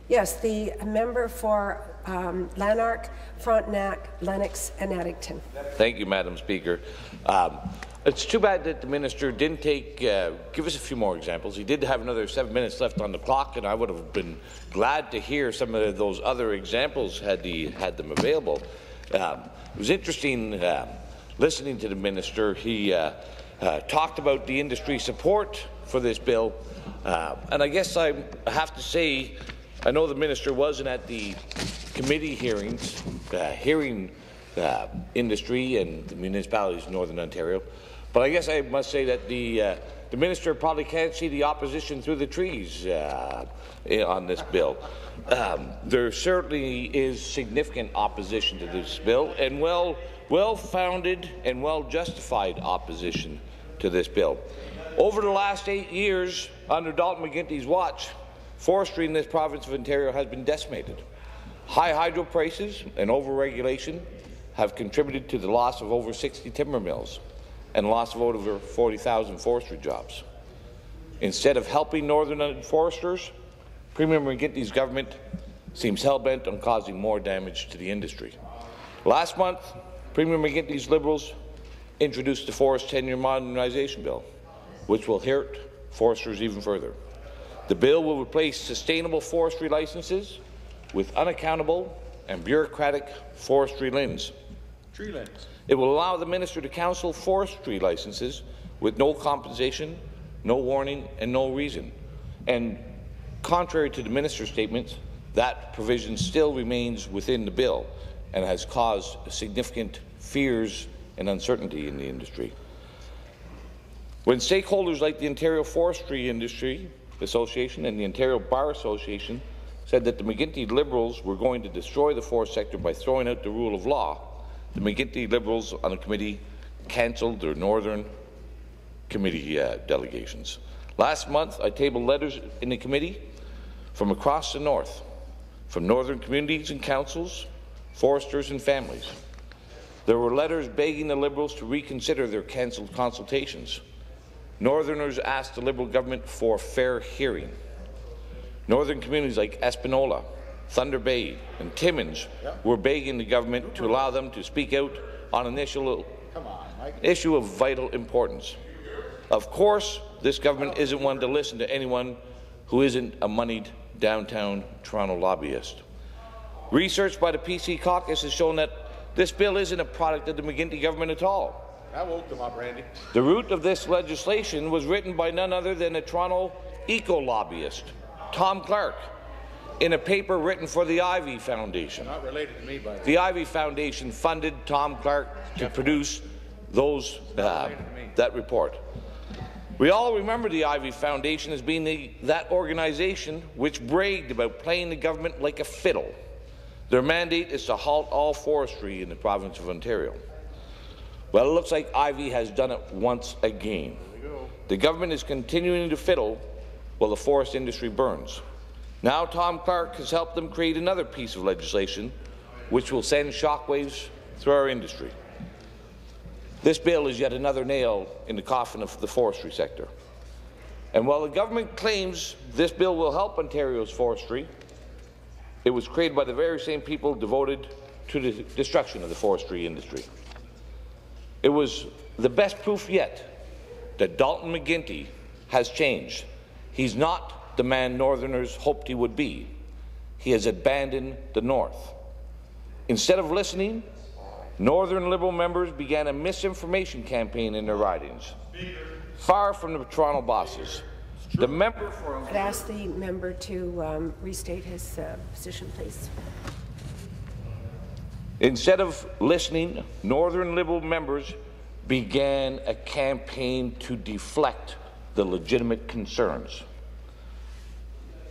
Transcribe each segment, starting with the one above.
Yes, the member for Lanark, Frontenac, Lennox and Addington. Thank you, Madam Speaker. It's too bad that the minister didn't give us a few more examples. He did have another 7 minutes left on the clock, and I would have been glad to hear some of those other examples had he had them available. It was interesting listening to the minister. He talked about the industry support for this bill, and I guess I have to say, I know the minister wasn't at the committee hearings, hearing industry and the municipalities in Northern Ontario, but I guess I must say that the minister probably can't see the opposition through the trees on this bill. There certainly is significant opposition to this bill, and well-founded and well-justified opposition to this bill. Over the last 8 years, under Dalton McGuinty's watch, forestry in this province of Ontario has been decimated. High hydro prices and over-regulation have contributed to the loss of over 60 timber mills and loss of over 40,000 forestry jobs. Instead of helping Northern foresters, Premier McGuinty's government seems hell-bent on causing more damage to the industry. Last month, Premier McGuinty's Liberals introduced the Forest Tenure Modernisation Bill, which will hurt foresters even further. The bill will replace sustainable forestry licenses with unaccountable and bureaucratic forestry liens. Tree liens. It will allow the minister to cancel forestry licenses with no compensation, no warning, and no reason. And contrary to the minister's statements, that provision still remains within the bill and has caused significant fears and uncertainty in the industry. When stakeholders like the Ontario Forestry Industry Association and the Ontario Bar Association said that the McGuinty Liberals were going to destroy the forest sector by throwing out the rule of law, the McGuinty Liberals on the committee cancelled their Northern committee delegations. Last month, I tabled letters in the committee from across the north, from Northern communities and councils, foresters and families. There were letters begging the Liberals to reconsider their cancelled consultations. Northerners asked the Liberal government for fair hearing. Northern communities like Espanola, Thunder Bay and Timmins were begging the government to allow them to speak out on an issue of vital importance. Of course, this government isn't one to listen to anyone who isn't a moneyed downtown Toronto lobbyist. Research by the PC caucus has shown that this bill isn't a product of the McGuinty government at all. I woke them up, Randy. The root of this legislation was written by none other than a Toronto eco-lobbyist, Tom Clark, in a paper written for the Ivy Foundation. Not related to me, by the way. The Ivy Foundation funded Tom Clark to produce those that report. We all remember the Ivy Foundation as being that organization which bragged about playing the government like a fiddle. Their mandate is to halt all forestry in the province of Ontario. Well, it looks like Ivy has done it once again. The government is continuing to fiddle while the forest industry burns. Now Tom Clark has helped them create another piece of legislation which will send shockwaves through our industry. This bill is yet another nail in the coffin of the forestry sector. And while the government claims this bill will help Ontario's forestry, it was created by the very same people devoted to the destruction of the forestry industry. It was the best proof yet that Dalton McGuinty has changed. He's not the man Northerners hoped he would be. He has abandoned the North. Instead of listening, Northern Liberal members began a misinformation campaign in their ridings. Far from the Toronto bosses. The member for I'd ask the member to restate his position, please. Instead of listening, Northern Liberal members began a campaign to deflect the legitimate concerns.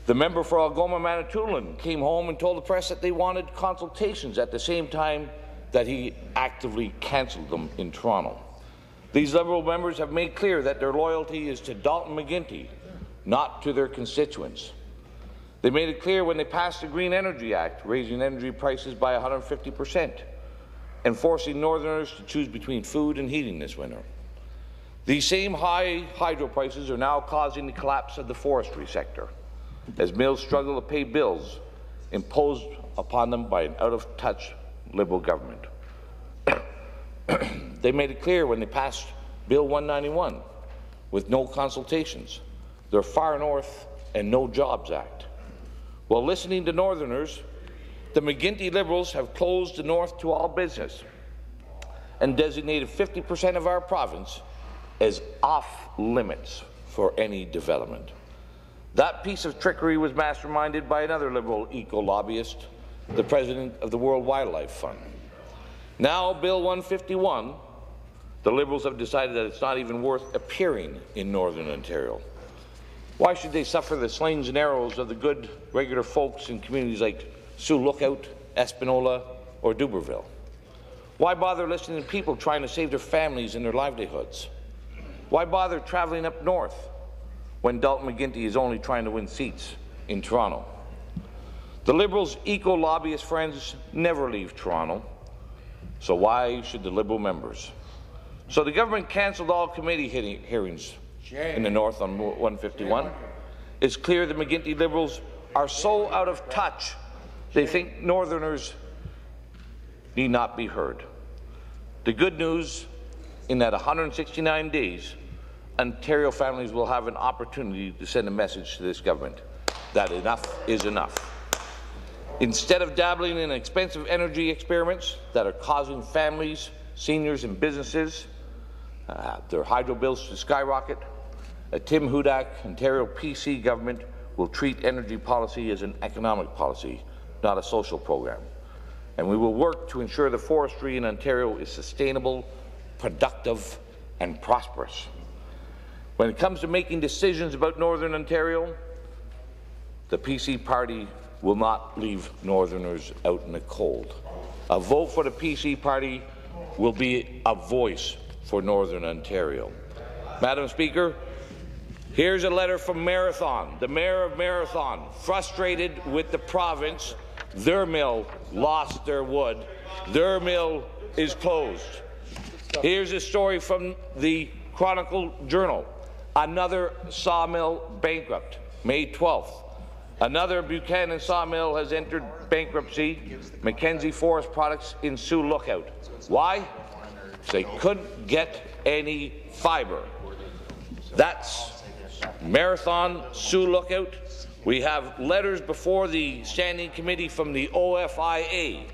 The member for Algoma Manitoulin came home and told the press that they wanted consultations at the same time that he actively cancelled them in Toronto. These Liberal members have made clear that their loyalty is to Dalton McGuinty, not to their constituents. They made it clear when they passed the Green Energy Act, raising energy prices by 150% and forcing Northerners to choose between food and heating this winter. These same high hydro prices are now causing the collapse of the forestry sector, as mills struggle to pay bills imposed upon them by an out-of-touch Liberal government. They made it clear when they passed Bill 191 with no consultations, their Far North and No Jobs Act. While listening to Northerners, the McGuinty Liberals have closed the North to all business and designated 50% of our province as off-limits for any development. That piece of trickery was masterminded by another Liberal eco-lobbyist, the President of the World Wildlife Fund. Now, Bill 151, the Liberals have decided that it's not even worth appearing in Northern Ontario. Why should they suffer the slings and arrows of the good, regular folks in communities like Sioux Lookout, Espanola, or Duberville? Why bother listening to people trying to save their families and their livelihoods? Why bother travelling up north when Dalton McGuinty is only trying to win seats in Toronto? The Liberals' eco-lobbyist friends never leave Toronto, so why should the Liberal members? So the government cancelled all committee hearings in the North on 151. It's clear the McGuinty Liberals are so out of touch they think Northerners need not be heard. The good news in that 169 days, Ontario families will have an opportunity to send a message to this government that enough is enough. Instead of dabbling in expensive energy experiments that are causing families, seniors and businesses their hydro bills to skyrocket, a Tim Hudak Ontario PC government will treat energy policy as an economic policy, not a social program. And we will work to ensure the forestry in Ontario is sustainable, productive and prosperous. When it comes to making decisions about Northern Ontario, the PC party will not leave Northerners out in the cold. A vote for the PC party will be a voice for Northern Ontario. Madam Speaker, here's a letter from Marathon, the Mayor of Marathon, frustrated with the province. Their mill lost their wood. Their mill is closed. Here's a story from the Chronicle Journal. Another sawmill bankrupt, May 12th. Another Buchanan sawmill has entered bankruptcy, Mackenzie Forest Products in Sioux Lookout. Why? They couldn't get any fibre. That's Marathon, Sioux Lookout. We have letters before the Standing Committee from the OFIA,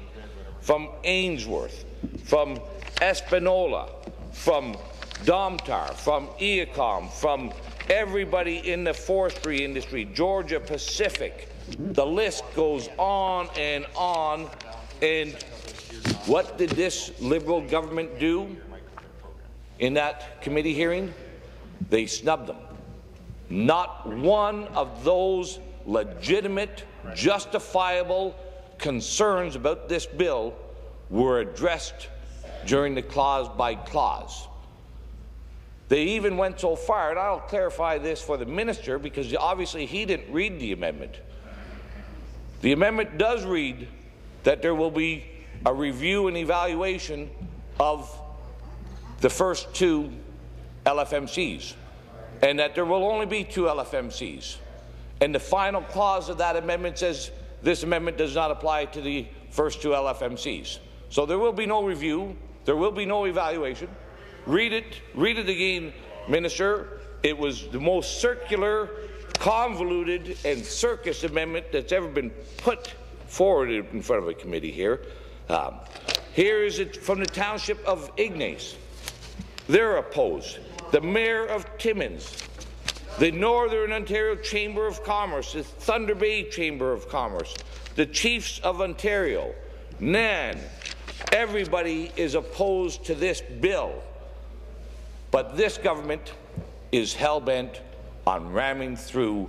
from Ainsworth, from Espanola, from Domtar, from Eacom, from everybody in the forestry industry, Georgia Pacific. The list goes on. And what did this Liberal government do in that committee hearing? They snubbed them. Not one of those legitimate, justifiable concerns about this bill were addressed during the clause-by-clause. They even went so far, and I'll clarify this for the minister because obviously he didn't read the amendment. The amendment does read that there will be a review and evaluation of the first two LFMCs, and that there will only be two LFMCs. And the final clause of that amendment says this amendment does not apply to the first two LFMCs. So there will be no review, there will be no evaluation. Read it again, Minister. It was the most circular, convoluted and circus amendment that's ever been put forward in front of a committee here. Here is it from the township of Ignace. They're opposed. The Mayor of Timmins, the Northern Ontario Chamber of Commerce, the Thunder Bay Chamber of Commerce, the Chiefs of Ontario, NAN, everybody is opposed to this bill. But this government is hell-bent on ramming through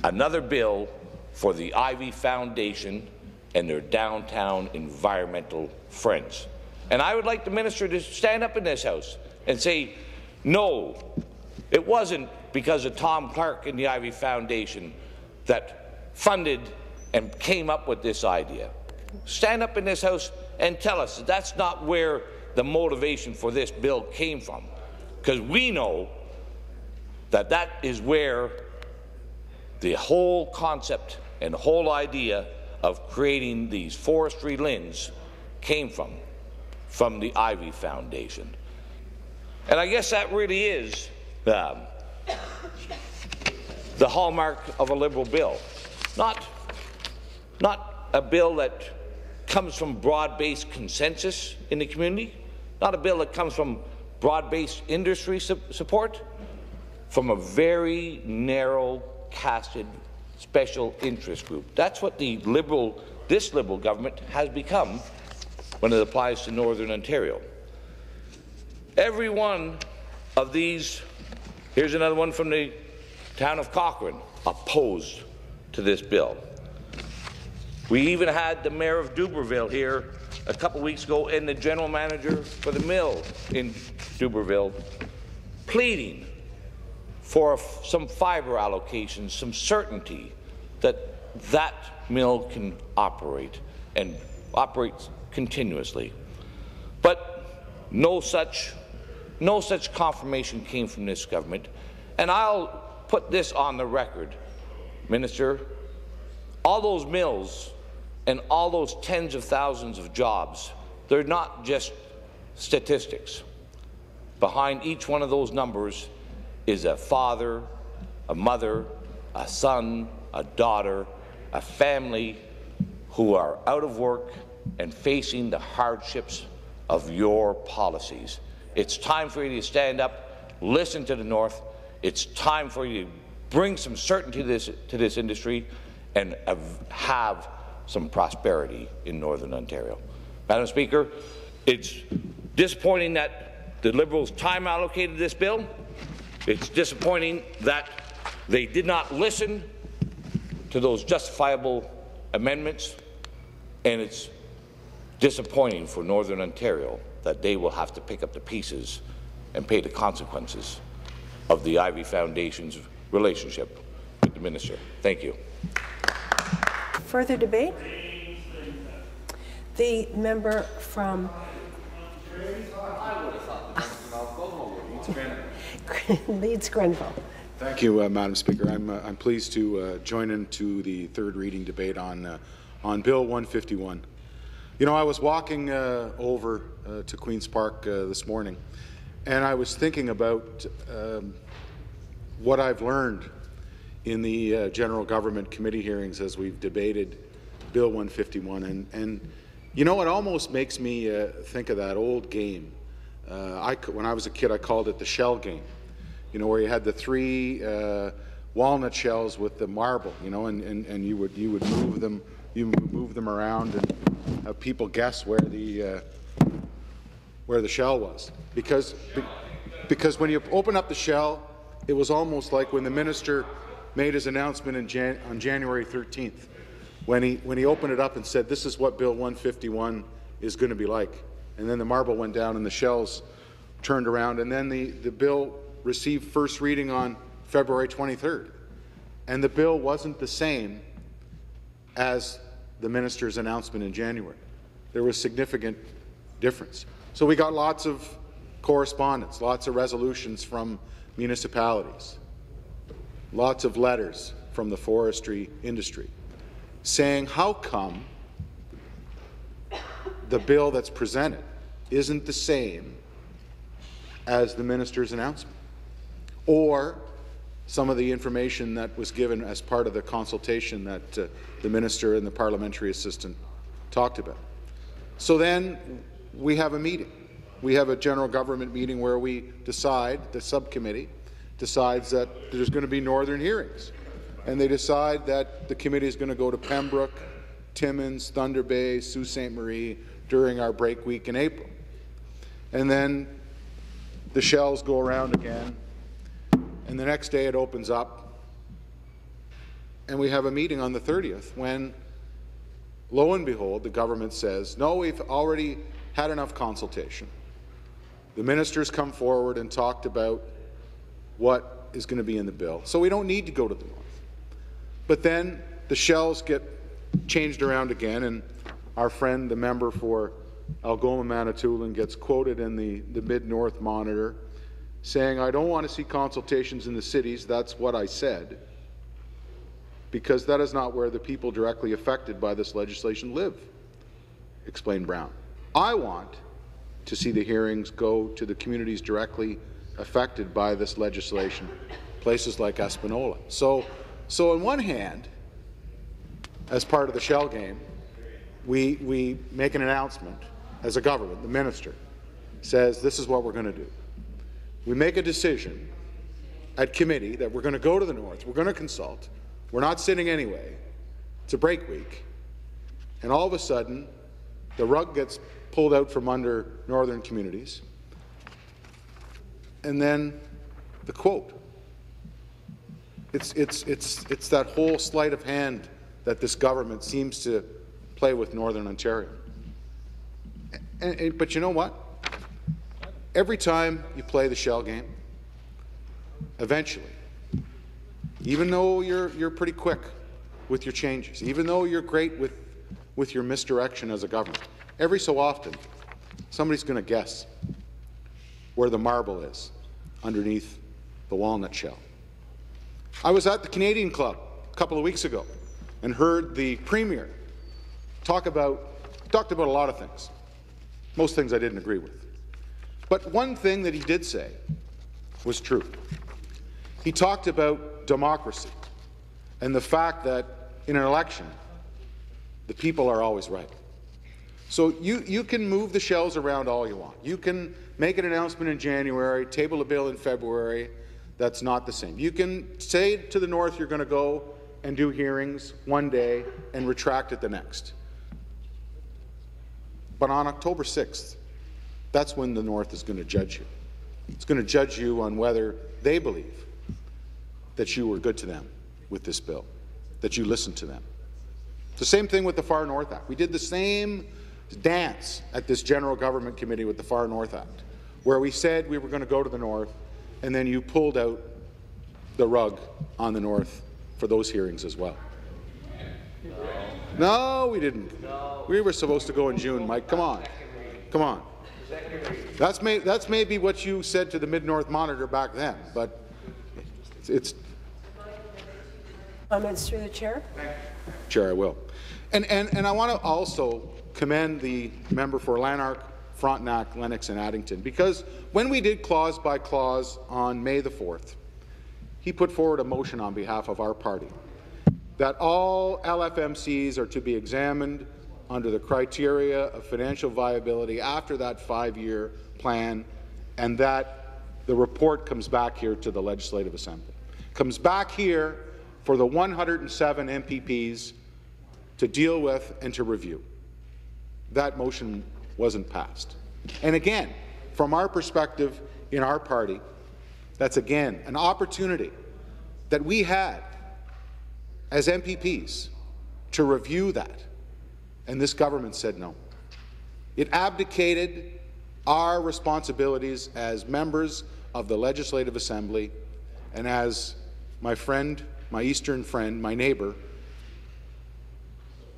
another bill for the Ivy Foundation and their downtown environmental friends. And I would like the minister to stand up in this House and say, no, it wasn't because of Tom Clark and the Ivy Foundation that funded and came up with this idea. Stand up in this House and tell us that that's not where the motivation for this bill came from, because we know that that is where the whole concept and the whole idea of creating these forestry LINs came from the Ivy Foundation. And I guess that really is the hallmark of a Liberal bill. Not a bill that comes from broad-based consensus in the community, not a bill that comes from broad-based industry support, from a very narrow-casted special interest group. That's what this Liberal government has become when it applies to Northern Ontario. Every one of these, here's another one from the town of Cochrane, opposed to this bill. We even had the mayor of Dubreuilville here a couple weeks ago and the general manager for the mill in Dubreuilville pleading for some fibre allocations, some certainty that that mill can operate and operates continuously. But no such confirmation came from this government. And I'll put this on the record, Minister, all those mills and all those tens of thousands of jobs, they're not just statistics. Behind each one of those numbers is a father, a mother, a son, a daughter, a family who are out of work and facing the hardships of your policies. It's time for you to stand up, listen to the North. It's time for you to bring some certainty to this industry and have some prosperity in Northern Ontario. Madam Speaker, it's disappointing that the Liberals time allocated this bill. It's disappointing that they did not listen to those justifiable amendments, and it's disappointing for Northern Ontario that they will have to pick up the pieces and pay the consequences of the Ivy Foundation's relationship with the minister. Thank you. Further debate? The member from Leeds-Grenville. Thank you, Madam Speaker. I'm pleased to join into the third reading debate on Bill 151. You know, I was walking over to Queen's Park this morning, and I was thinking about what I've learned in the General Government Committee hearings as we've debated Bill 151. And you know, it almost makes me think of that old game. When I was a kid, I called it the shell game. You know, where you had the three walnut shells with the marble. You know, and you would move them around and have people guess where the shell was. Because when you open up the shell, it was almost like when the minister made his announcement on January 13th, when he opened it up and said, "This is what Bill 151 is going to be like." And then the marble went down and the shells turned around, and then the bill received first reading on February 23rd. And the bill wasn't the same as the minister's announcement in January. There was significant difference. So we got lots of correspondence, lots of resolutions from municipalities, lots of letters from the forestry industry saying, how come the bill that's presented isn't the same as the minister's announcement, or some of the information that was given as part of the consultation that the minister and the parliamentary assistant talked about. So then we have a meeting. We have a general government meeting where we decide, the subcommittee decides that there's going to be northern hearings. And they decide that the committee is going to go to Pembroke, Timmins, Thunder Bay, Sault Ste. Marie during our break week in April. And then the shells go around again, and the next day it opens up, and we have a meeting on the 30th when, lo and behold, the government says, no, we've already had enough consultation. The ministers come forward and talked about what is going to be in the bill, so we don't need to go to the north. But then the shells get changed around again, and our friend, the member for Algoma Manitoulin, gets quoted in the Mid-North Monitor saying, I don't want to see consultations in the cities, that's what I said. because that is not where the people directly affected by this legislation live, explained Brown. I want to see the hearings go to the communities directly affected by this legislation, places like Espanola. So on one hand, as part of the shell game, we make an announcement as a government. The minister says this is what we're going to do. We make a decision at committee that we're going to go to the north, we're going to consult, we're not sitting anyway, it's a break week, and all of a sudden the rug gets pulled out from under northern communities, and then the quote. It's that whole sleight of hand that this government seems to play with Northern Ontario. But you know what? Every time you play the shell game, eventually, even though you're pretty quick with your changes, even though you're great with your misdirection as a government, every so often, somebody's going to guess where the marble is underneath the walnut shell. I was at the Canadian Club a couple of weeks ago and heard the Premier talked about a lot of things. Most things I didn't agree with. But one thing that he did say was true. He talked about democracy and the fact that in an election, the people are always right. So you can move the shells around all you want. You can make an announcement in January, table a bill in February. That's not the same. You can say to the north you're going to go and do hearings one day and retract it the next. But on October 6th, that's when the north is going to judge you. It's going to judge you on whether they believe that you were good to them with this bill, that you listened to them. The same thing with the Far North Act. We did the same dance at this General Government Committee with the Far North Act, where we said we were going to go to the north, and then you pulled out the rug on the north for those hearings as well. No, we didn't. We were supposed to go in June, Mike. Come on. Come on. That's maybe what you said to the Mid-North Monitor back then, but it's... Comments through the chair? Chair, I will. And I want to also commend the member for Lanark, Frontenac, Lennox and Addington, because when we did clause by clause on May the 4th, he put forward a motion on behalf of our party that all LFMCs are to be examined under the criteria of financial viability after that 5-year plan, and that the report comes back here to the Legislative Assembly. Comes back here for the 107 MPPs to deal with and to review. That motion wasn't passed. And again, from our perspective in our party, that's again an opportunity that we had as MPPs to review that. And this government said no. It abdicated our responsibilities as members of the Legislative Assembly and as my friend, my eastern friend, my neighbour.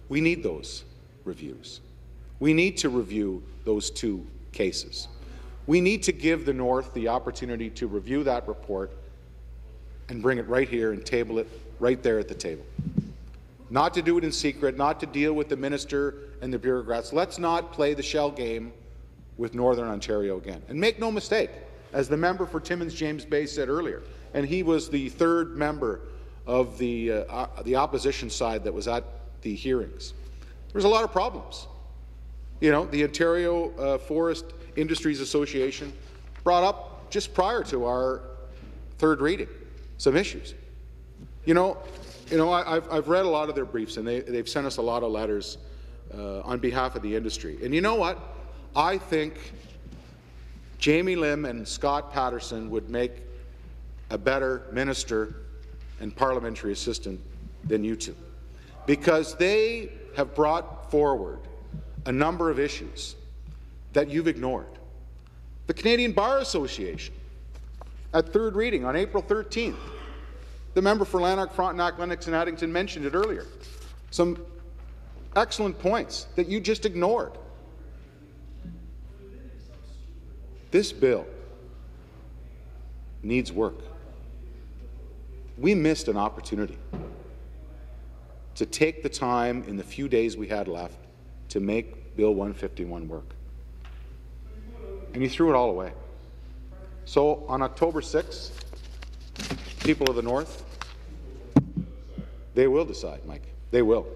We need those reviews. We need to review those two cases. We need to give the North the opportunity to review that report and bring it right here and table it right there at the table. Not to do it in secret, not to deal with the minister and the bureaucrats. Let's not play the shell game with Northern Ontario again. And make no mistake, as the member for Timmins James Bay said earlier, and he was the third member of the opposition side that was at the hearings, there's a lot of problems. You know, the Ontario Forest Industries Association brought up just prior to our third reading some issues. I've read a lot of their briefs, and they've sent us a lot of letters on behalf of the industry. And you know what? I think Jamie Lim and Scott Patterson would make a better minister and parliamentary assistant than you two, because they have brought forward a number of issues that you've ignored. The Canadian Bar Association, at third reading on April 13th, the member for Lanark, Frontenac, Lennox and Addington mentioned it earlier. Some excellent points that you just ignored. This bill needs work. We missed an opportunity. to take the time in the few days we had left to make Bill 151 work. And you threw it all away. So on October 6th, people of the North, they will decide, Mike. They will.